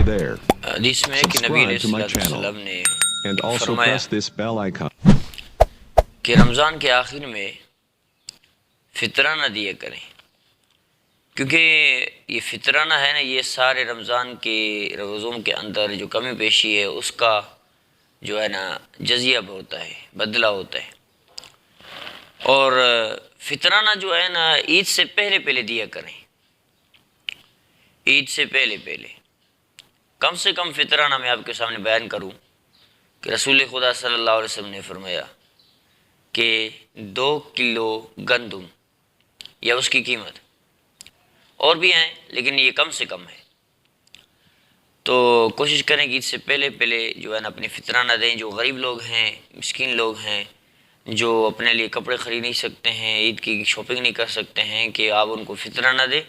me there. हदीस में कि नबी Subscribe to my channel अलैहिस्सलाम ने and also फरमाया press this bell icon. कि रमज़ान के आखिर में फितराना दिया करें, क्योंकि ये फितराना है ना, ये सारे रमज़ान के रोज़ों के अंदर जो कमी पेशी है उसका जो है ना जजिया होता है, बदला होता है। और फितराना जो है ना ईद से पहले पहले दिया करें, ईद से पहले पहले। कम से कम फितराना मैं आपके सामने बयान करूं कि रसूल खुदा सल्लल्लाहु अलैहि वसल्लम ने फरमाया कि 2 किलो गंदम या उसकी कीमत, और भी हैं लेकिन ये कम से कम है, तो कोशिश करें कि इससे पहले पहले जो है ना अपनी फितराना दें। जो गरीब लोग हैं, मिस्कीन लोग हैं, जो अपने लिए कपड़े ख़रीद नहीं सकते हैं, ईद की शॉपिंग नहीं कर सकते हैं, कि आप उनको फितराना दें।